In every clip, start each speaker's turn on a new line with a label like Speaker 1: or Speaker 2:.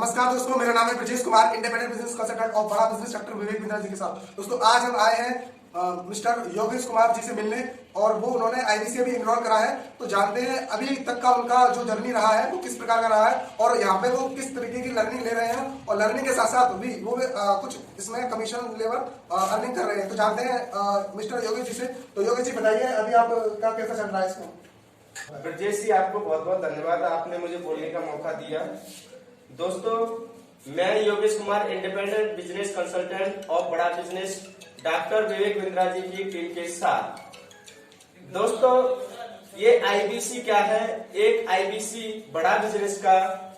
Speaker 1: नमस्कार दोस्तों, मेरा नाम है Brajesh Kumar, independent business consultant और बड़ा बिजनेस डॉक्टर विवेक बिंद्रा जी के साथ। दोस्तों आज हम आए हैं मिस्टर योगेश कुमार जी से मिलने और वो उन्होंने आईबीसी अभी इनरोल करा है। तो जानते हैं अभी तक का उनका जो जर्नी रहा है वो किस प्रकार का रहा है और यहाँ पे वो किस तरीके की लर्निंग ले रहे हैं और लर्निंग के साथ साथ भी वो कुछ इसमें कमीशन लेवल अर्निंग कर रहे हैं। तो जानते हैं मिस्टर योगेश जी से। तो योगेश जी बताइए अभी आपका कैसा चल रहा है इसमें?
Speaker 2: ब्रजेश जी, आपको बहुत बहुत धन्यवाद, आपने मुझे बोलने का मौका दिया। दोस्तों, मैं Yogesh Kumar, independent business consultant और बड़ा बिजनेस डॉक्टर विवेक बिंद्रा जी की टीम के साथ। दोस्तों, ये आईबीसी क्या है? एक आईबीसी बड़ा बिजनेस का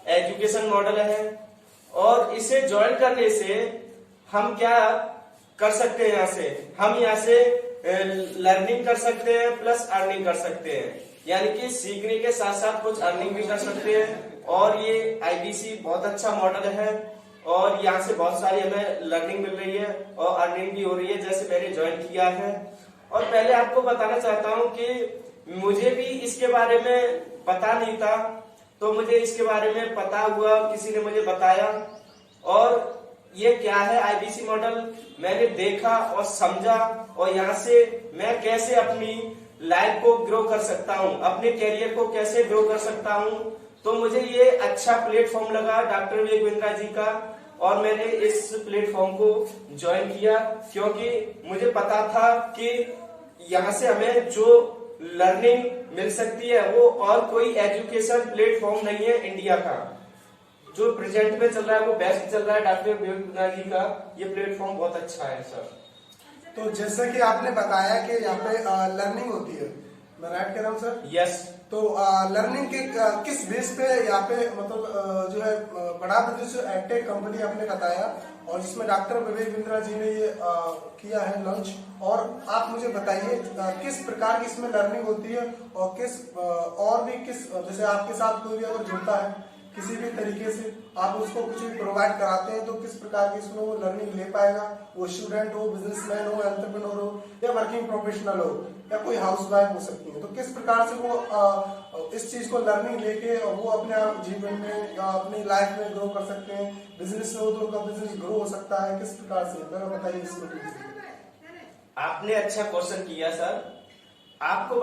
Speaker 2: एजुकेशन मॉडल है और इसे ज्वाइन करने से हम क्या कर सकते हैं? हम यहाँ से लर्निंग कर सकते हैं प्लस अर्निंग कर सकते हैं, यानी कि सीखने के साथ साथ कुछ अर्निंग भी कर सकते हैं। और ये आईबीसी बहुत अच्छा मॉडल है और यहाँ से बहुत सारी हमें लर्निंग मिल रही है और अर्निंग भी हो रही है, जैसे मैंने ज्वाइन किया है। और पहले आपको बताना चाहता हूँ कि मुझे भी इसके बारे में पता नहीं था, तो मुझे इसके बारे में पता हुआ, किसी ने मुझे बताया और ये क्या है आईबीसी मॉडल मैंने देखा और समझा और यहाँ से मैं कैसे अपनी लाइफ को ग्रो कर सकता हूँ, अपने कैरियर को कैसे ग्रो कर सकता हूँ। तो मुझे ये अच्छा प्लेटफॉर्म लगा डॉक्टर विवेक बिंद्रा जी का और मैंने इस प्लेटफॉर्म को ज्वाइन किया, क्योंकि मुझे पता था कि यहाँ से हमें जो लर्निंग मिल सकती है वो और कोई एजुकेशन प्लेटफॉर्म नहीं है इंडिया का। जो प्रेजेंट में चल रहा है वो बेस्ट चल रहा है डॉक्टर विवेक बिंद्रा जी का। ये प्लेटफॉर्म बहुत अच्छा है सर।
Speaker 1: तो जैसे कि आपने बताया कि यहाँ पे लर्निंग होती है, मैं राइट कह रहा हूँ सर?
Speaker 2: यस।
Speaker 1: तो लर्निंग के किस बेस पे यहाँ पे मतलब जो है बड़ा बिजनेस एडटेक कंपनी आपने बताया और जिसमें डॉक्टर विवेक बिंद्रा जी ने ये किया है लॉन्च, और आप मुझे बताइए किस प्रकार की इसमें लर्निंग होती है और किस और भी किस जैसे आपके साथ कोई भी अगर जुड़ता है किसी भी तरीके से आप उसको कुछ भी प्रोवाइड कराते हैं तो किस प्रकार की इसमें वो लर्निंग ले पाएगा? वो स्टूडेंट हो, बिजनेसमैन हो, एंटरप्रेन्योर हो या वर्किंग प्रोफेशनल हो या कोई हाउसवाइफ हो सकती है। तो किस प्रकार से वो इस चीज को लर्निंग लेके वो अपने जीवन में या अपनी लाइफ में ग्रो कर सकते हैं? बिजनेस में हो तो उनका बिजनेस ग्रो हो सकता है, किस प्रकार से? जरा बताइए इसमें।
Speaker 2: आपने अच्छा क्वेश्चन किया सर। आपको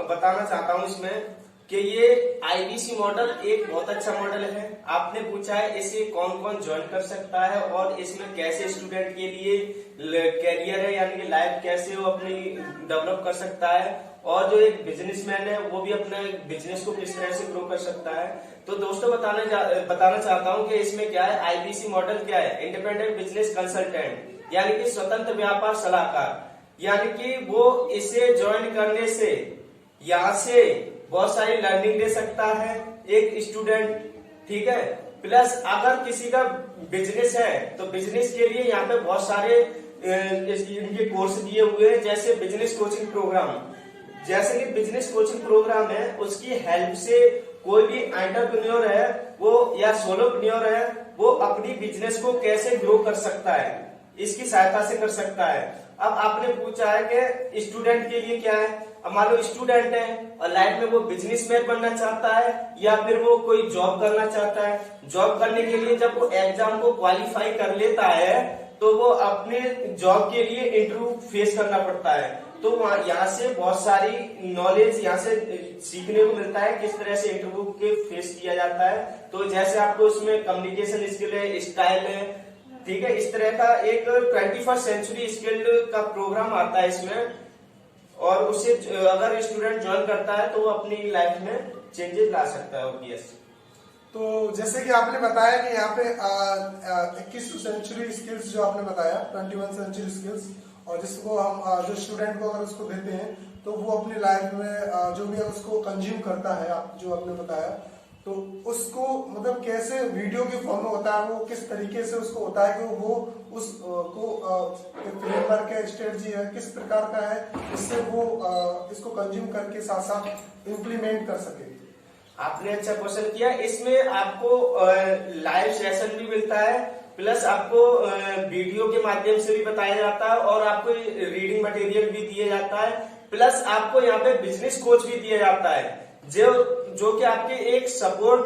Speaker 2: बताना चाहता हूँ इसमें कि ये आईबीसी मॉडल एक बहुत अच्छा मॉडल है। आपने पूछा है इसे कौन कौन ज्वाइन कर सकता है और इसमें कैसे स्टूडेंट के लिए कैरियर है, यानी कि लाइफ कैसे वो अपनी डेवलप कर सकता है और जो एक बिजनेसमैन है वो भी अपने बिजनेस को किस तरह से ग्रो कर सकता है। तो दोस्तों बताना चाहता हूँ कि इसमें क्या है। आईबीसी मॉडल क्या है? इंडिपेंडेंट बिजनेस कंसल्टेंट, यानी कि स्वतंत्र व्यापार सलाहकार। यानी कि वो इसे ज्वाइन करने से यहाँ से बहुत सारी लर्निंग ले सकता है एक स्टूडेंट, ठीक है। प्लस अगर किसी का बिजनेस है तो बिजनेस के लिए यहाँ पे बहुत सारे इनके कोर्स दिए हुए हैं, जैसे बिजनेस कोचिंग प्रोग्राम। जैसे कि बिजनेस कोचिंग प्रोग्राम है, उसकी हेल्प से कोई भी एंटरप्रेन्योर है वो या सोलोप्रेन्योर है वो अपनी बिजनेस को कैसे ग्रो कर सकता है, इसकी सहायता से कर सकता है। अब आपने पूछा है कि स्टूडेंट के लिए क्या है। अब मान लो स्टूडेंट है और लाइफ में वो बिजनेसमैन बनना चाहता है या फिर वो कोई जॉब करना चाहता है। जॉब करने के लिए जब वो एग्जाम को क्वालिफाई कर लेता है तो वो अपने जॉब के लिए इंटरव्यू फेस करना पड़ता है। तो यहाँ से बहुत सारी नॉलेज यहाँ से सीखने को मिलता है किस तरह से इंटरव्यू के फेस किया जाता है। तो जैसे आपको उसमें कम्युनिकेशन स्किल है, स्टाइल है, ठीक है। इस तरह का एक 21st सेंचुरी स्किल का प्रोग्राम आता है इसमें, और उसे अगर स्टूडेंट ज्वाइन करता है तो वो अपनी लाइफ में चेंजेस ला सकता है ऑब्वियस।
Speaker 1: तो जैसे कि आपने बताया कि यहाँ पे 21वीं सेंचुरी स्किल्स जो आपने बताया, 21 सेंचुरी स्किल्स, और जिसको हम जो स्टूडेंट को अगर उसको देते हैं तो वो अपनी लाइफ में जो भी उसको कंज्यूम करता है, आप जो आपने बताया, तो उसको मतलब कैसे वीडियो के फॉर्म में होता है, वो किस तरीके से उसको होता है कि वो फ्रेमवर्क है, स्ट्रेटजी है, किस प्रकार का है, इससे वो इसको कंज्यूम करके साथ साथ इम्प्लीमेंट कर सके।
Speaker 2: आपने अच्छा क्वेश्चन किया। इसमें आपको लाइव सेशन भी मिलता है, प्लस आपको वीडियो के माध्यम से भी बताया जाता है और आपको रीडिंग मटेरियल भी दिया जाता है, प्लस आपको यहाँ पे बिजनेस कोच भी दिया जाता है जो कि आपके एक सपोर्ट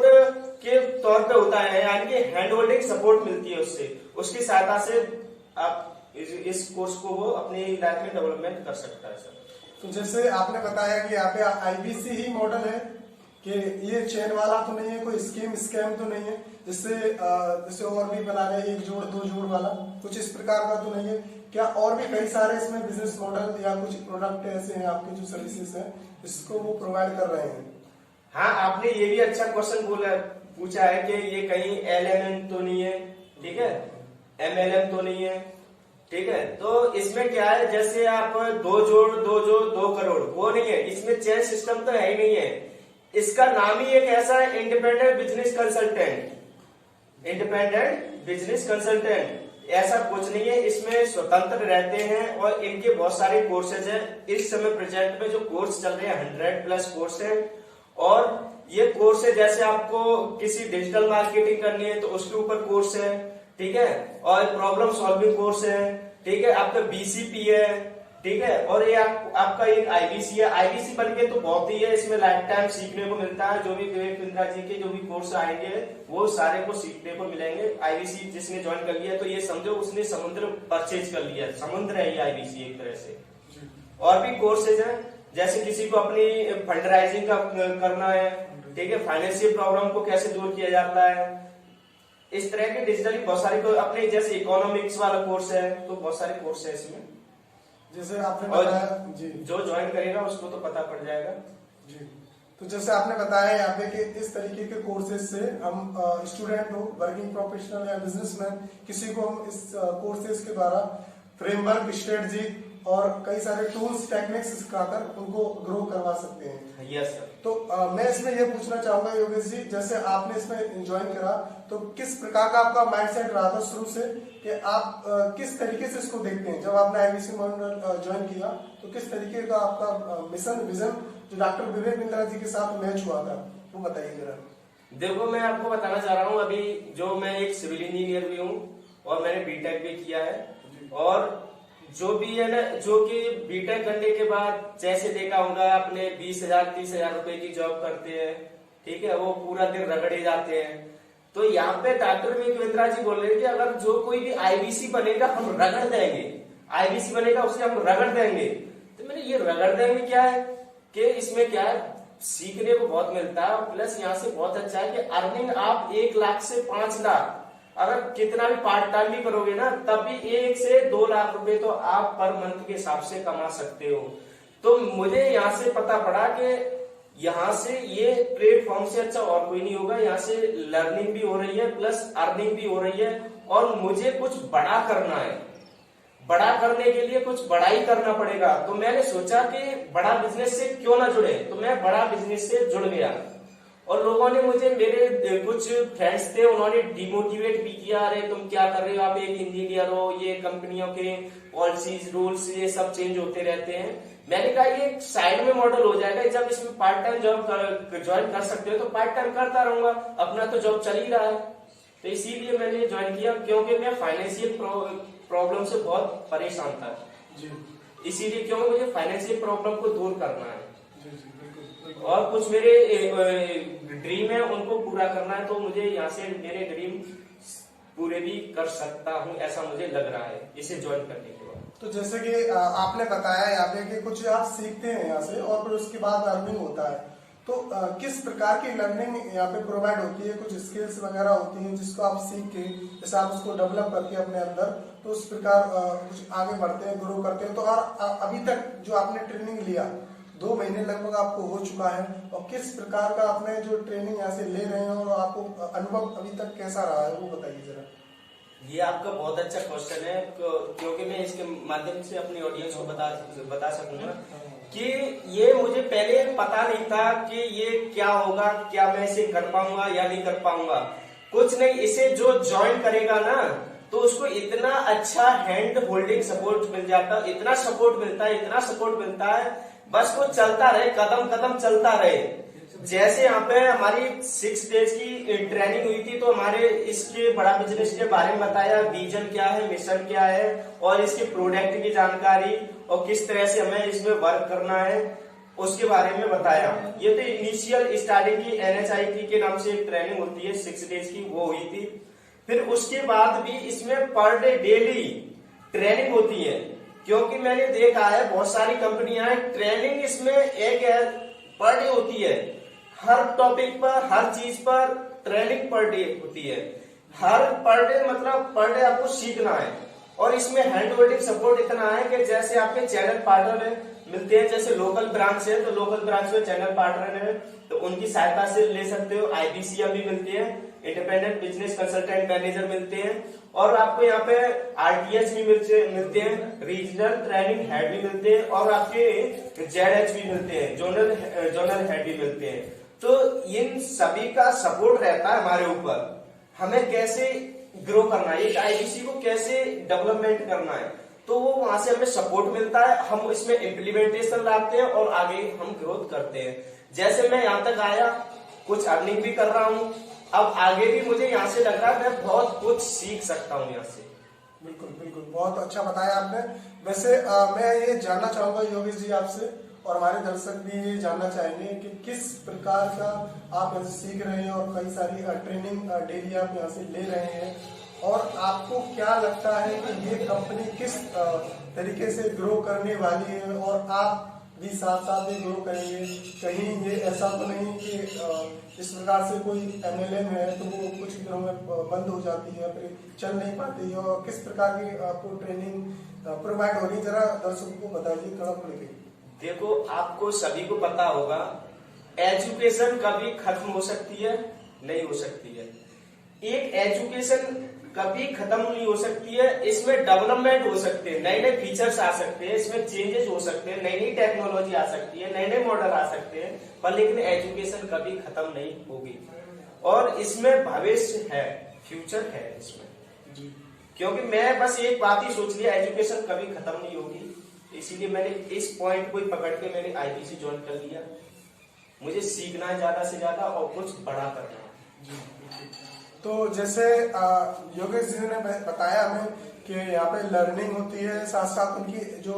Speaker 2: के तौर पे होता है, यानी कि हैंड होल्डिंग सपोर्ट मिलती है उससे, उसकी सहायता से आप इस कोर्स को वो अपनी लाइफ में डेवलपमेंट कर सकता है सर।
Speaker 1: तो जैसे आपने बताया कि यहाँ पे आईबीसी ही मॉडल है, कि ये चेन वाला तो नहीं है, कोई स्कैम तो नहीं है, जिससे जैसे और भी बना रहे 1 जोड़ 2 जोड़ वाला, कुछ इस प्रकार का तो नहीं है क्या? और भी कई सारे इसमें बिजनेस मॉडल या कुछ प्रोडक्ट ऐसे हैं आपके जो सर्विसेज है इसको वो प्रोवाइड कर रहे हैं?
Speaker 2: हाँ, आपने ये भी अच्छा क्वेश्चन पूछा है कि ये कहीं LMM तो नहीं है, ठीक है, MLM तो नहीं है, ठीक है। तो इसमें क्या है, जैसे आप 2 जोड़ 2 करोड़, वो नहीं है, इसमें चेन सिस्टम तो है ही नहीं है। इसका नाम ही एक ऐसा है, independent business consultant. Independent business consultant ऐसा कुछ नहीं है, इसमें स्वतंत्र रहते हैं और इनके बहुत सारे कोर्सेज हैं। इस समय प्रेजेंट में जो कोर्स चल रहे हैं 100+ कोर्स है, और ये कोर्स है जैसे आपको किसी डिजिटल मार्केटिंग करनी है तो उसके ऊपर कोर्स है, ठीक है, और प्रॉब्लम सॉल्विंग कोर्स है, ठीक है, आपका BCP है, ठीक है, और ये आपका एक IBC है। IBC बनके तो बहुत ही है, इसमें लाइफ टाइम सीखने को मिलता है। जो भी विवेक बिंद्रा जी के जो भी कोर्स आएंगे वो सारे को सीखने को मिलेंगे। IBC जिसने ज्वाइन कर लिया तो ये समझो उसने समुद्र परचेज कर लिया, समुद्र है ये IBC एक तरह से। और भी कोर्सेज हैं, जैसे किसी को अपनी फंडराइजिंग का करना है, ठीक है, फाइनेंशियल प्रॉब्लम को कैसे दूर किया जाता है, इस तरह के डिजिटली बहुत सारे अपने जैसे इकोनॉमिक्स वाला कोर्स है, तो बहुत सारे कोर्स है इसमें।
Speaker 1: जैसे आपने बताया जी,
Speaker 2: जो ज्वाइन करेगा उसको तो पता पड़ जाएगा
Speaker 1: जी। तो जैसे आपने बताया यहाँ पे कि इस तरीके के कोर्सेज से हम स्टूडेंट हो, वर्किंग प्रोफेशनल या बिजनेसमैन, किसी को हम इस कोर्सेज के द्वारा फ्रेमवर्क, स्ट्रेटजी और कई सारे टूल्स, टेक्निक्स सिखाकर उनको ग्रो करवा सकते हैं।
Speaker 2: Yes sir.
Speaker 1: तो मैं इसमें ये पूछना चाहूंगा योगेश जी, जैसे आपने इसमें ज्वाइन करा तो किस प्रकार का आपका माइंडसेट रहा था शुरू से, कि आप किस तरीके से इसको देखते हैं? जब आपने IBC मॉडल ज्वाइन किया तो किस तरीके का आपका मिशन, विजन जो डॉक्टर विवेक बिंद्रा जी के साथ मैच हुआ था, वो बताइए जरा।
Speaker 2: देखो, मैं आपको बताना चाह रहा हूँ, अभी जो मैं एक सिविल इंजीनियर भी हूँ और मैंने BTech भी किया है, और जो भी है ना, जो कि BTech करने के बाद जैसे देखा होगा अपने 20,000 30,000 रुपए की जॉब करते हैं, ठीक है, वो पूरा दिन रगड़े जाते हैं। तो यहाँ पे डॉक्टर विवेक बिंद्रा जी बोल रहे हैं कि अगर जो कोई भी IBC बनेगा हम रगड़ देंगे, IBC बनेगा उसे हम रगड़ देंगे। तो मैंने ये रगड़ देंगे क्या है कि इसमें क्या है, सीखने को बहुत मिलता है, प्लस यहाँ से बहुत अच्छा है कि अर्निंग आप 1 लाख से 5 लाख, अगर कितना भी पार्ट टाइम भी करोगे ना तब भी 1 से 2 लाख रुपए तो आप पर मंथ के हिसाब से कमा सकते हो। तो मुझे यहाँ से पता पड़ा कि यहाँ से ये प्लेटफॉर्म से अच्छा और कोई नहीं होगा। यहाँ से लर्निंग भी हो रही है प्लस अर्निंग भी हो रही है, और मुझे कुछ बड़ा करना है। बड़ा करने के लिए कुछ बड़ा ही करना पड़ेगा। तो मैंने सोचा कि बड़ा बिजनेस से क्यों ना जुड़े, तो मैं बड़ा बिजनेस से जुड़ गया। और लोगों ने मुझे, मेरे कुछ फ्रेंड्स थे, उन्होंने डिमोटिवेट भी किया, अरे तुम क्या कर रहे हो, आप एक इंजीनियर हो, ये कंपनियों के पॉलिसीज रूल्स ये सब चेंज होते रहते हैं। मैंने कहा ये साइड में मॉडल हो जाएगा, जब इसमें पार्ट टाइम जॉब ज्वाइन कर सकते हो तो पार्ट टाइम करता रहूंगा, अपना तो जॉब चल ही रहा है। तो इसीलिए मैंने ज्वाइन किया, क्योंकि मैं फाइनेंशियल प्रॉब्लम से बहुत परेशान था
Speaker 1: जी।
Speaker 2: इसीलिए, क्योंकि मुझे फाइनेंशियल प्रॉब्लम को दूर करना है
Speaker 1: जी, बिल्कुल।
Speaker 2: और कुछ मेरे ड्रीम है उनको पूरा करना है। तो मुझे यहाँ से मेरे ड्रीम पूरे भी कर सकता हूँ, ऐसा मुझे लग रहा है इसे ज्वाइन करने के बाद।
Speaker 1: तो जैसे कि आपने बताया यहाँ पे कि कुछ आप सीखते हैं यहाँ से और फिर उसके बाद लर्निंग होता है, तो किस प्रकार की लर्निंग यहाँ पे प्रोवाइड होती है? कुछ स्किल्स वगैरह होती हैं जिसको आप सीख के, जैसे आप उसको डेवलप करके अपने अंदर, तो उस प्रकार कुछ आगे बढ़ते हैं, ग्रो करते हैं। तो और अभी तक जो आपने ट्रेनिंग लिया 2 महीने लगभग आपको हो चुका है, और किस प्रकार का आपने जो ट्रेनिंग यहाँ से ले रहे हैं और आपको अनुभव अभी तक कैसा रहा है, वो बताइए जरा।
Speaker 2: ये आपका बहुत अच्छा क्वेश्चन है, क्योंकि मैं इसके माध्यम से अपनी ऑडियंस को बता सकूंगा कि ये मुझे पहले पता नहीं था कि ये क्या होगा, क्या मैं इसे कर पाऊंगा या नहीं कर पाऊंगा। कुछ नहीं, इसे जो ज्वाइन करेगा ना तो उसको इतना अच्छा हैंड होल्डिंग सपोर्ट मिल जाता है, इतना सपोर्ट मिलता है, इतना सपोर्ट मिलता है, बस वो चलता रहे, कदम कदम चलता रहे। जैसे यहाँ पे हमारी 6 डेज की ट्रेनिंग हुई थी, तो हमारे इसके बड़ा बिजनेस के बारे में बताया, विजन क्या है, मिशन क्या है, और इसके प्रोडक्ट की जानकारी और किस तरह से हमें इसमें वर्क करना है। उसके बारे में बताया। ये तो इनिशियल स्टार्टिंग की NHIT के नाम से एक ट्रेनिंग होती है 6 डेज की, वो हुई थी। फिर उसके बाद भी इसमें पर डे डेली ट्रेनिंग होती है, क्योंकि मैंने देखा है बहुत सारी कंपनियां हैं ट्रेनिंग इसमें एक पर डे होती है, हर टॉपिक पर हर चीज पर ट्रेनिंग पर डे होती है। हर पर डे मतलब पर डे आपको सीखना है। और इसमें हैंड होल्डिंग सपोर्ट इतना है कि जैसे आपके चैनल पार्टनर मिलते हैं, जैसे लोकल ब्रांच है तो लोकल ब्रांच में चैनल पार्टनर है तो उनकी सहायता से ले सकते हो। IBCM भी मिलते हैं, इंडिपेंडेंट बिजनेस कंसल्टेंट मैनेजर मिलते हैं, और आपको यहाँ पे RTS भी मिलते हैं, रीजनल ट्रेनिंग हेड भी मिलते हैं, और आपके ZH भी मिलते हैं, जोनल हेड भी मिलते हैं। तो इन सभी का सपोर्ट रहता है हमारे ऊपर, हमें कैसे ग्रो करना है, एक IBC को कैसे डेवलपमेंट करना है, तो वो वहां से हमें सपोर्ट मिलता है, हम इसमें इम्प्लीमेंटेशन लाते हैं और आगे हम ग्रोथ करते हैं। जैसे मैं यहाँ तक आया, कुछ अर्निंग भी कर रहा हूँ, अब आगे भी मुझे यहाँ से लग रहा है मैं बहुत कुछ सीख सकता हूँ यहाँ से।
Speaker 1: बिल्कुल बिल्कुल, बहुत अच्छा बताया आपने। वैसे मैं ये जानना चाहूंगा योगेश जी आपसे, और हमारे दर्शक भी ये जानना चाहेंगे कि किस प्रकार का आप यहाँ से सीख रहे हैं और कई सारी ट्रेनिंग डेली आप यहाँ से ले रहे हैं, और आपको क्या लगता है कि ये कंपनी किस तरीके से ग्रो करने वाली है, और आप भी साथ साथ ही ग्रो करेंगे। कहीं ये ऐसा तो नहीं कि इस प्रकार से कोई MLM है तो वो कुछ दिनों में बंद हो जाती है, फिर चल नहीं पाती है, और किस प्रकार की आपको ट्रेनिंग प्रोवाइड हो रही है, जरा दर्शकों को बताइए थोड़ा खुल के।
Speaker 2: देखो, आपको सभी को पता होगा एजुकेशन कभी खत्म हो सकती है, नहीं हो सकती है। एक एजुकेशन कभी खत्म नहीं हो सकती है, इसमें डेवलपमेंट हो सकते हैं, नए नए फीचर्स आ सकते हैं, इसमें चेंजेस हो सकते हैं, नई नई टेक्नोलॉजी आ सकती है, नए नए मॉडल आ सकते हैं, पर लेकिन एजुकेशन कभी खत्म नहीं होगी। और इसमें भविष्य है, फ्यूचर है इसमें। क्योंकि मैं बस एक बात ही सोच लिया, एजुकेशन कभी खत्म नहीं होगी, इसीलिए मैंने इस पॉइंट को ही पकड़ के मैंने IBC ज्वाइन कर लिया। मुझे सीखना है ज्यादा से ज्यादा और कुछ बड़ा करना है।
Speaker 1: तो जैसे योगेश जी ने बताया हमें कि यहाँ पे लर्निंग होती है, साथ साथ उनकी जो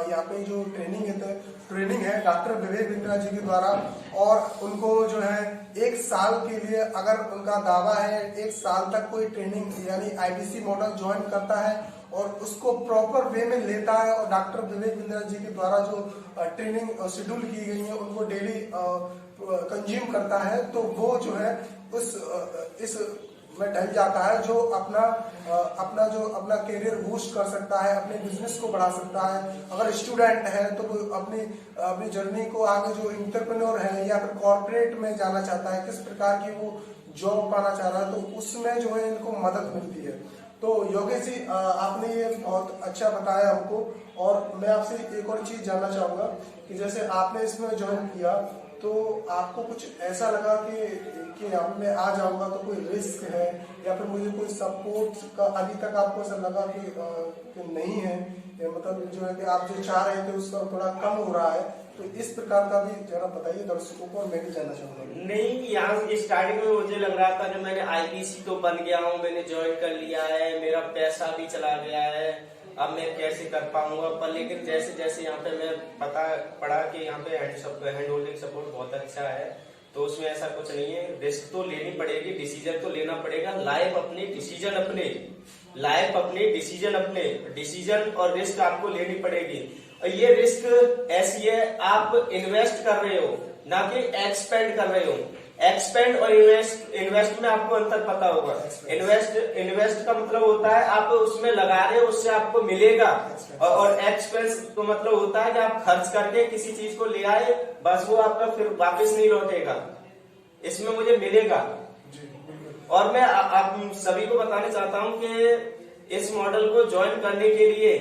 Speaker 1: यहाँ पे जो ट्रेनिंग है डॉक्टर विवेक बिंद्रा जी के द्वारा, और उनको जो है 1 साल के लिए, अगर उनका दावा है 1 साल तक कोई ट्रेनिंग यानी IBC मॉडल ज्वाइन करता है और उसको प्रॉपर वे में लेता है, और डॉक्टर विवेक बिंद्रा जी के द्वारा जो ट्रेनिंग शेड्यूल की गई है उनको डेली कंज्यूम करता है, तो वो जो है इस में ढल जाता है, जो अपना करियर बूस्ट कर सकता है, अपने बिजनेस को बढ़ा सकता है। अगर स्टूडेंट है तो वो अपनी जर्नी को आगे, जो इंटरप्रेन्योर है या फिर कॉर्पोरेट में जाना चाहता है, किस प्रकार की वो जॉब पाना चाह रहा है, तो उसमें जो है इनको मदद मिलती है। तो योगेश जी, आपने ये बहुत अच्छा बताया हमको, और मैं आपसे एक और चीज जानना चाहूंगा कि जैसे आपने इसमें ज्वाइन किया तो आपको कुछ ऐसा लगा कि यहाँ मैं आ जाऊंगा तो कोई रिस्क है, या फिर मुझे कोई सपोर्ट का अभी तक आपको ऐसा लगा कि नहीं है, मतलब जो है कि आप जो चाह रहे थे उसका थोड़ा कम हो रहा है, तो इस प्रकार का भी जरा बताइए दर्शकों को, और मैं भी जानना चाहूंगा।
Speaker 2: नहीं, यहाँ स्टार्टिंग में मुझे लग रहा था कि मैंने IBC तो बन गया हूँ, मैंने ज्वाइन कर लिया है, मेरा पैसा भी चला गया है, अब मैं कैसे कर पाऊंगा। पर लेकिन जैसे जैसे यहाँ पे मैं पढ़ा कि यहाँ पे हैंड होल्डिंग सपोर्ट बहुत अच्छा है, तो उसमें ऐसा कुछ नहीं है। रिस्क तो लेनी पड़ेगी, डिसीजन तो लेना पड़ेगा, लाइफ अपने डिसीजन और रिस्क आपको लेनी पड़ेगी। और ये रिस्क ऐसी है, आप इन्वेस्ट कर रहे हो ना कि एक्सपेंड कर रहे हो। एक्सपेंड और इन्वेस्ट में आपको अंतर पता होगा। इन्वेस्ट का मतलब होता है आप उसमें लगा रहे हो, उससे आपको मिलेगा, और एक्सपेंस तो मतलब होता है कि आप खर्च करके किसी चीज को ले आए, बस वो आपका फिर वापस नहीं लौटेगा, इसमें मुझे मिलेगा। और मैं आप सभी को बताना चाहता हूं कि इस मॉडल को ज्वाइन करने के लिए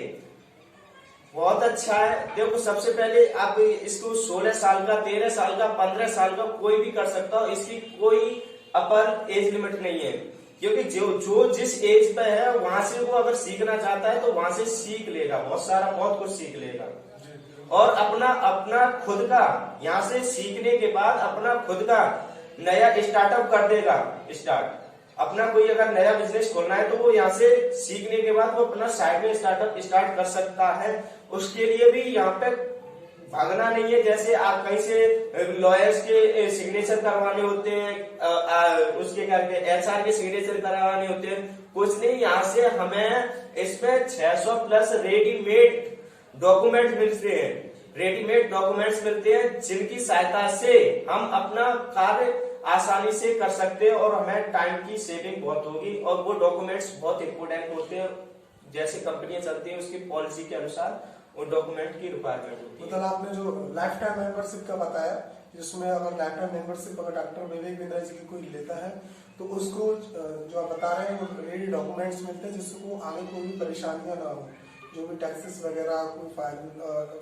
Speaker 2: बहुत अच्छा है। देखो, सबसे पहले आप इसको 16 साल का, 13 साल का, 15 साल का कोई भी कर सकता हो, इसकी कोई अपर एज लिमिट नहीं है, क्योंकि जो जिस एज पे है वहां से वो अगर सीखना चाहता है तो वहां से सीख लेगा, बहुत कुछ सीख लेगा। और अपना खुद का यहाँ से सीखने के बाद अपना खुद का नया स्टार्टअप कर देगा। अपना कोई अगर नया बिजनेस खोलना है तो वो यहाँ से सीखने के बाद वो अपना साइड में स्टार्टअप स्टार्ट कर सकता है। उसके लिए भी यहाँ पे भागना नहीं है। जैसे आप कहीं से लॉयर्स के सिग्नेचर करवाने होते हैं, उसके करके HR के सिग्नेचर करवाने होते हैं, कुछ नहीं, यहाँ से हमें इसमें 600 प्लस रेडीमेड डॉक्यूमेंट मिलते हैं, रेडीमेड डॉक्यूमेंट्स मिलते हैं, जिनकी सहायता से हम अपना कार्य आसानी से कर सकते हैं और हमें टाइम की सेविंग बहुत होगी। और वो डॉक्यूमेंट्स बहुत इंपोर्टेंट होते हैं, जैसे कंपनियां चलती हैं उसकी पॉलिसी के अनुसार वो डॉक्यूमेंट की रिक्वायरमेंट होती है।
Speaker 1: मतलब आपने जो लाइफ टाइम मेंबरशिप का बताया, जिसमें अगर लाइफ टाइम मेंबरशिप अगर डॉक्टर विवेक बिंद्रा जी की कोई लेता है तो उसको जो आप बता रहे हैं वो रेडी डॉक्यूमेंट्स मिलते हैं, जिसको आगे कोई भी परेशानियां ना हो, जो भी टैक्सेस वगैरह कोई फाइल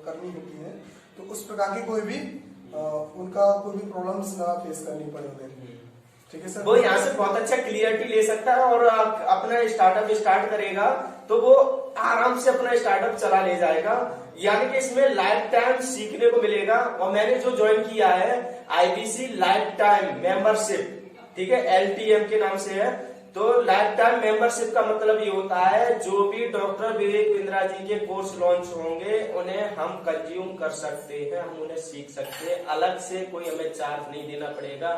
Speaker 1: करनी होती है तो उस प्रकार की कोई भी उनका कोई भी प्रॉब्लम्स ना फेस करनी पड़े उन्हें। ठीक है सर,
Speaker 2: वो यहाँ से बहुत अच्छा क्लियरिटी ले सकता है और अपना स्टार्टअप स्टार्ट करेगा तो वो आराम से अपना स्टार्टअप चला ले जाएगा। यानी कि इसमें लाइफ टाइम सीखने को मिलेगा। और मैंने जो ज्वाइन किया है IBC लाइफ टाइम मेंबरशिप, ठीक है, LTM के नाम से है। तो लाइफ टाइम मेंबरशिप का मतलब ये होता है जो भी डॉक्टर विवेक बिंद्रा जी के कोर्स लॉन्च होंगे उन्हें हम कंज्यूम कर सकते हैं, हम उन्हें सीख सकते हैं, अलग से कोई हमें चार्ज नहीं देना पड़ेगा।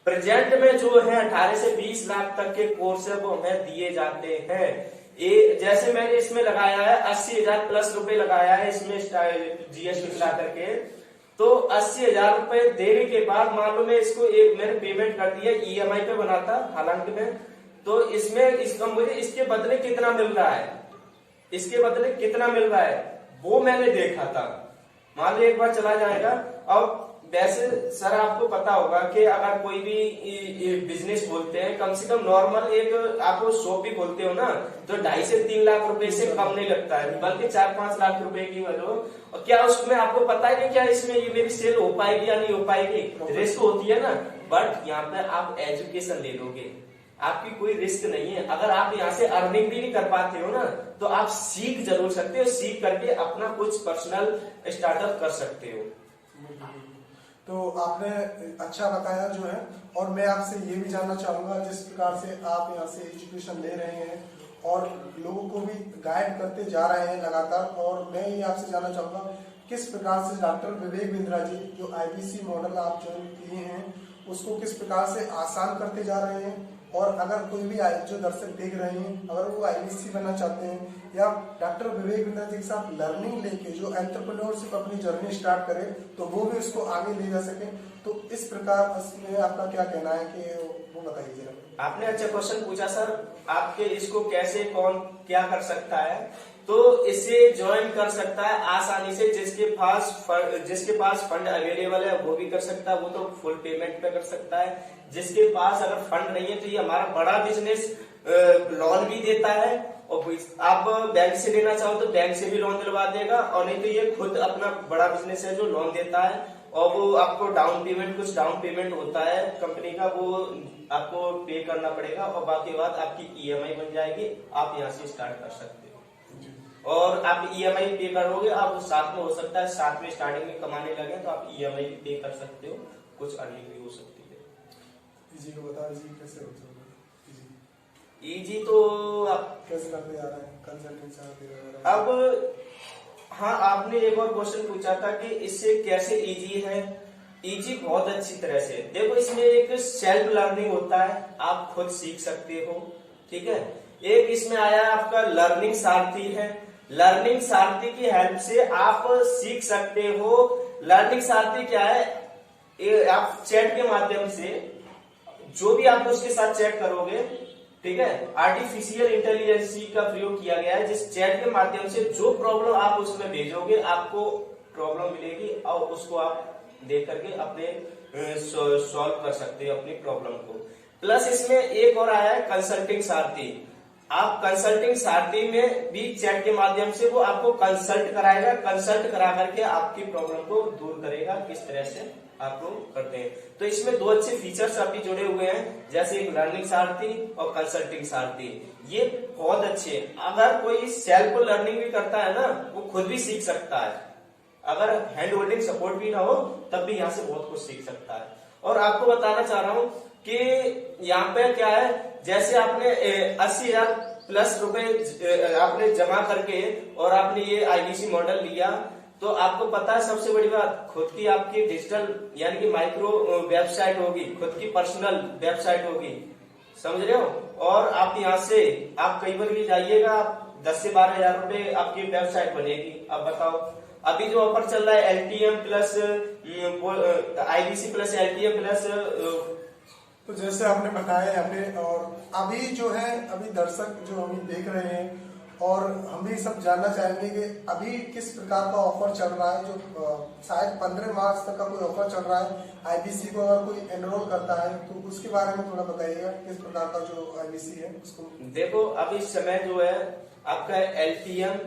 Speaker 2: प्रेजेंट में जो है 18 से 20 लाख तक के कोर्स है वो हमें दिए जाते हैं। ये जैसे मैंने इसमें लगाया है 80,000 प्लस रुपए लगाया है इसमें GST मिला करके, तो 80,000 रुपए देने के बाद मान लो मैं इसको मैंने पेमेंट कर दिया, EMI पे बनाता हालांकि मैं, तो इसमें मुझे इसके बदले कितना मिल रहा है, इसके बदले कितना मिल रहा है वो मैंने देखा था। मान लो एक बार चला जाएगा। अब वैसे सर आपको पता होगा कि अगर कोई भी बिजनेस बोलते हैं, कम से कम नॉर्मल एक आपको शॉप भी बोलते हो ना, तो 2.5 से 3 लाख रुपए से कम नहीं लगता है, बल्कि 4-5 लाख रुपए की वजह। और क्या उसमें आपको पता है कि क्या इसमें ये मेरी सेल हो पाएगी या नहीं हो पाएगी, रिस्क होती है ना। बट यहाँ पे आप एजुकेशन ले लोगे, आपकी कोई रिस्क नहीं है। अगर आप यहाँ से अर्निंग भी नहीं कर पाते हो ना तो आप सीख जरूर सकते हो, सीख करके अपना कुछ पर्सनल स्टार्टअप कर सकते हो।
Speaker 1: तो आपने अच्छा बताया जो है, और मैं आपसे ये भी जानना चाहूंगा जिस प्रकार से आप यहाँ से एजुकेशन ले रहे हैं और लोगों को भी गाइड करते जा रहे हैं लगातार, और मैं ये आपसे जानना चाहूंगा किस प्रकार से डॉक्टर विवेक बिंद्रा जी जो IBC मॉडल आप ज्वाइन किए हैं उसको किस प्रकार से आसान करते जा रहे हैं। और अगर कोई भी जो दर्शक देख रहे हैं अगर वो IBC बनना चाहते हैं या डॉक्टर विवेक बिंद्रा जी के साथ लर्निंग लेके जो एंटरप्रेन्योरशिप अपनी जर्नी स्टार्ट करे तो वो भी उसको आगे ले जा सके, तो इस प्रकार इसमें आपका क्या कहना है कि वो बताइए जरा।
Speaker 2: आपने अच्छा क्वेश्चन पूछा सर, आपके इसको कैसे कौन क्या कर सकता है। तो इसे ज्वाइन कर सकता है आसानी से, जिसके पास फंड अवेलेबल है वो भी कर सकता है, वो तो फुल पेमेंट पे कर सकता है। जिसके पास अगर फंड नहीं है तो ये हमारा बड़ा बिजनेस लोन भी देता है, और आप बैंक से लेना चाहो तो बैंक से भी लोन दिलवा देगा, और नहीं तो ये खुद अपना बड़ा बिजनेस है जो लोन देता है। और वो आपको कुछ डाउन पेमेंट होता है कंपनी का, वो आपको पे करना पड़ेगा, और बाकी बात आपकी EMI बन जाएगी, आप यहाँ से स्टार्ट कर सकते हो। और आप EMI पे करोगे, आप साथ में हो सकता है साथ में स्टार्टिंग में कमाने लगे तो आप EMI पे कर सकते हो, कुछ अर्निंग भी हो सकती है।
Speaker 1: इजी को बता दीजिए कैसे होता है।
Speaker 2: इजी तो आप
Speaker 1: कैसे करते जा रहे हैं कंसल्टेंट।
Speaker 2: अब हाँ, आपने एक और क्वेश्चन पूछा था कि इससे कैसे इजी है। इजी बहुत अच्छी तरह से देखो, इसमें एक सेल्फ लर्निंग होता है, आप खुद सीख सकते हो, ठीक है। एक इसमें आया आपका लर्निंग सारथी है, लर्निंग सारथी की हेल्प से आप सीख सकते हो। लर्निंग सारथी क्या है, आप चैट के माध्यम से जो भी आप उसके साथ चैट करोगे, ठीक है, आर्टिफिशियल इंटेलिजेंस का प्रयोग किया गया है, जिस चैट के माध्यम से जो प्रॉब्लम आप उसमें भेजोगे आपको प्रॉब्लम मिलेगी और उसको आप देख करके अपने सॉल्व कर सकते हो अपनी प्रॉब्लम को। प्लस इसमें एक और आया है कंसल्टिंग सारथी। आप कंसल्टिंग सारथी में भी चैट के माध्यम से वो आपको कंसल्ट कराएगा, कंसल्ट करा करके आपकी प्रॉब्लम को दूर करेगा, किस तरह से आप लोग करते हैं। तो इसमें दो अच्छे फीचर्स अभी जुड़े हुए हैं, जैसे एक लर्निंग सारथी और कंसल्टिंग सारथी, ये बहुत अच्छे हैं। अगर कोई सेल्फ लर्निंग भी करता है ना, वो खुद भी सीख सकता है, अगर हैंड होल्डिंग सपोर्ट भी ना हो तब भी यहाँ से बहुत कुछ सीख सकता है। और आपको बताना चाह रहा हूँ कि यहाँ पे क्या है, जैसे आपने 80,000 प्लस रुपए आपने जमा करके और आपने ये IBC मॉडल लिया, तो आपको पता है सबसे बड़ी बात, खुद की आपकी डिजिटल यानी कि माइक्रो वेबसाइट होगी, खुद की पर्सनल वेबसाइट होगी, समझ रहे हो। और आप यहाँ से आप कई बार भी जाइएगा, आप 10 से 12 हजार रुपए आपकी वेबसाइट बनेगी। अब बताओ, अभी जो ऑफर चल रहा है LTM plus IBC plus LTM plus,
Speaker 1: तो जैसे आपने बताया यहाँ पे, और अभी जो है अभी दर्शक जो हमें देख रहे हैं और हम भी सब जानना चाहेंगे कि अभी किस प्रकार का ऑफर चल रहा है, जो शायद 15 मार्च तक का कोई ऑफर चल रहा है। IBC को अगर कोई एनरोल करता है तो उसके बारे में थोड़ा बताइएगा, किस प्रकार का जो IBC है उसको। देखो
Speaker 2: अभी इस समय जो है आपका LTM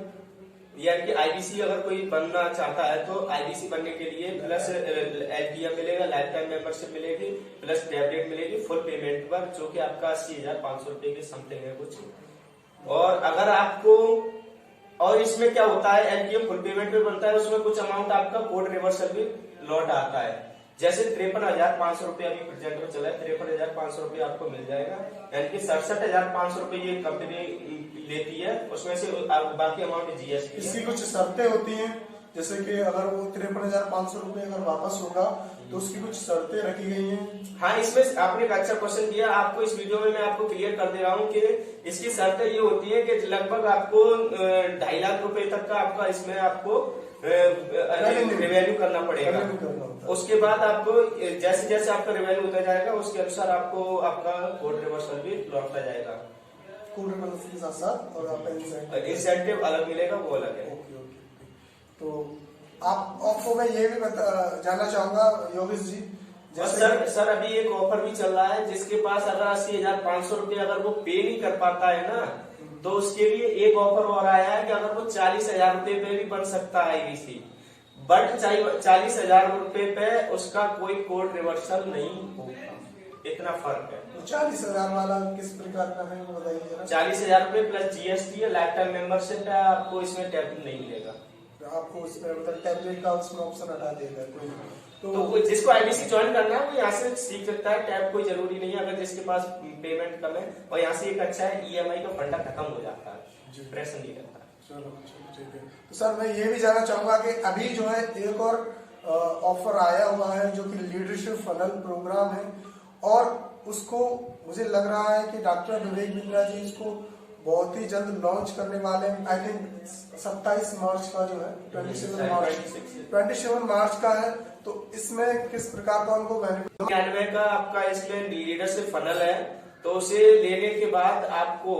Speaker 2: यानी कि IBC अगर कोई बनना चाहता है तो IBC बनने के लिए प्लस LTM मिलेगा, लाइफ टाइम मेंबरशिप मिलेगी, प्लस टैबलेट मिलेगी फुल पेमेंट पर, जो कि आपका 80,500 रुपए के समथिंग है कुछ। और अगर आपको, और इसमें क्या होता है, LTM फुल पेमेंट पे बनता है, उसमें कुछ अमाउंट आपका कोड रिवर्सल भी लौट आता है। जैसे 53,500 रुपए अभी प्रेजेंट में चला है, 53,500 रुपए आपको मिल जाएगा, यानी कि 67,500 रुपए ये कंपनी लेती है, उसमें से बाकी अमाउंट GST।
Speaker 1: इसकी कुछ शर्तें होती हैं, जैसे कि अगर वो 53,500 रुपए अगर वापस होगा तो उसकी कुछ शर्तें रखी गई हैं।
Speaker 2: हाँ, इसमें आपने एक अच्छा क्वेश्चन किया, आपको इस वीडियो में मैं आपको क्लियर कर दे रहा हूँ कि इसकी शर्तें ये होती है कि लगभग आपको 2.5 लाख रुपए तक का आपका इसमें आपको रिवेन्यू करना पड़ेगा। उसके बाद आपको जैसे जैसे आपका रिवेन्यू होता जाएगा उसके अनुसार आपको आपका कोड रिवर्सल भी लौटता जाएगा,
Speaker 1: कोड रिवर्सल के साथ साथ, और आपका
Speaker 2: इंसेंटिव अलग मिलेगा, वो अलग है।
Speaker 1: तो आपको मैं ये भी जानना चाहूंगा योगेश जी,
Speaker 2: जैसे सर अभी एक ऑफर भी चल रहा है, जिसके पास अगर 80,500 रुपए अगर वो पे नहीं कर पाता है ना, तो उसके लिए एक ऑफर और आया है कि अगर वो 40,000 रुपए पे भी बन सकता है IBC, बट 40,000 रुपए पे उसका कोई कोड रिवर्सल नहीं होगा, इतना फर्क है।
Speaker 1: 40,000 वाला किस प्रकार का है वो बताइए।
Speaker 2: 40,000 रुपए प्लस GST है, लाइफ टाइम मेंबरशिप है, आपको इसमें टैब नहीं मिलेगा,
Speaker 1: आपको उसमें मतलब टैबलेट का उसमें ऑप्शन हटा देगा कोई।
Speaker 2: तो जिसको IBC ज्वाइन करना है वो यहाँ से सीख सकता है, टैब कोई जरूरी नहीं है अगर जिसके पास पेमेंट कम है। और यहाँ से एक अच्छा है, EMI का फंडा खत्म हो जाता है, प्रेशर नहीं रहता।
Speaker 1: चलो ठीक है। तो सर मैं ये भी जानना चाहूंगा कि अभी जो है एक और ऑफर आया हुआ है जो कि लीडरशिप फनल प्रोग्राम है, और उसको मुझे लग रहा है कि डॉक्टर विवेक बिंद्रा जी इसको बहुत ही जल्द लॉन्च करने वाले हैं। आई थिंक 27 मार्च का जो है 27 मार्च का है। तो इसमें किस प्रकार का उनको बेनिफिट
Speaker 2: का आपका इसमें लीडरशिप फनल है, तो उसे लेने के बाद आपको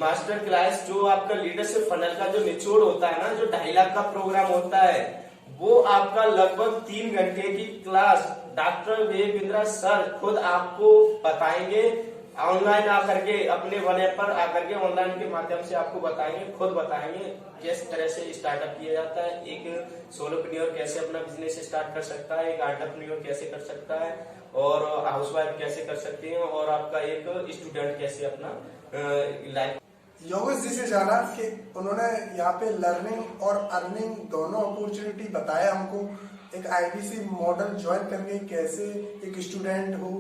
Speaker 2: मास्टर क्लास जो आपका लीडरशिप फनल का जो निचोड़ होता है ना, जो 2.5 लाख का प्रोग्राम होता है, वो आपका लगभग 3 घंटे की class doctor Vivek Bindra sir खुद आपको बताएंगे, ऑनलाइन आकर के अपने वन ऐप पर आकर के ऑनलाइन के माध्यम से आपको बताएंगे, खुद बताएंगे किस तरह से स्टार्टअप किया जाता है, एक सोलोप्रेन्योर कैसे अपना बिजनेस स्टार्ट कर सकता है, एक एंटरप्रेन्योर कैसे कर सकता है, और हाउसवाइफ कैसे कर सकती है, और आपका एक स्टूडेंट कैसे अपना लाइफ।
Speaker 1: योगेश जी से जाना कि उन्होंने यहाँ पे लर्निंग और अर्निंग दोनों अपॉर्चुनिटी बताया हमको। एक IBC मॉडल ज्वाइन करके कैसे एक स्टूडेंट हो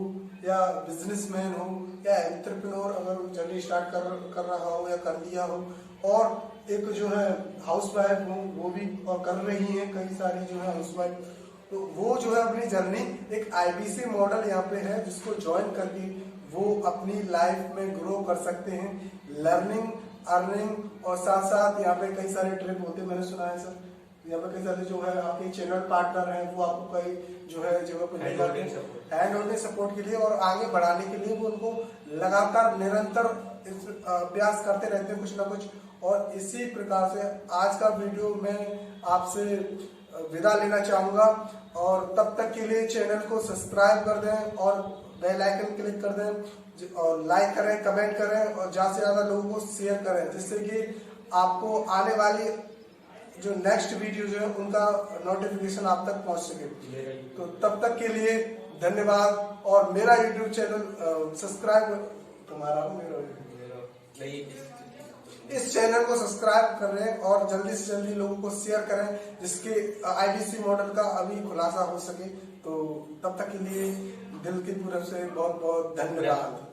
Speaker 1: या बिजनेसमैन हो या एंटरप्रेन्योर अगर जर्नी स्टार्ट कर रहा हो या कर लिया हो, और एक जो है हाउसवाइफ हो वो भी और कर रही है कई सारी जो है हाउसवाइफ, तो वो जो है अपनी जर्नी एक IBC मॉडल यहाँ पे है जिसको ज्वाइन करके वो अपनी लाइफ में ग्रो कर सकते हैं। लर्निंग, अर्निंग और साथ साथ यहाँ पे कई सारे ट्रिप होते हैं, मैंने सुना है सर यहाँ पे कई सारे जो है आपके चैनल पार्टनर हैं वो आपको कई जो है जगह पे ले जाते हैं हैंड होल्डिंग सपोर्ट के लिए, और आगे बढ़ाने के लिए वो उनको लगातार निरंतर प्रयास करते रहते हैं कुछ ना कुछ। और इसी प्रकार से आज का वीडियो में आपसे विदा लेना चाहूंगा, और तब तक के लिए चैनल को सब्सक्राइब कर दें और बेल आइकन क्लिक कर दें, और लाइक करें, कमेंट करें, और ज्यादा से ज्यादा लोगों को शेयर करें, जिससे कि आपको आने वाली जो नेक्स्ट वीडियो जो है उनका नोटिफिकेशन आप तक पहुंच सके। तो तब तक के लिए धन्यवाद, और मेरा YouTube चैनल सब्सक्राइब तुम्हारा मेरा इस चैनल को सब्सक्राइब करें और जल्दी से जल्दी लोगों को शेयर करें, जिसके IBC मॉडल का अभी खुलासा हो सके। तो तब तक के लिए दिल की तरफ से बहुत बहुत धन्यवाद।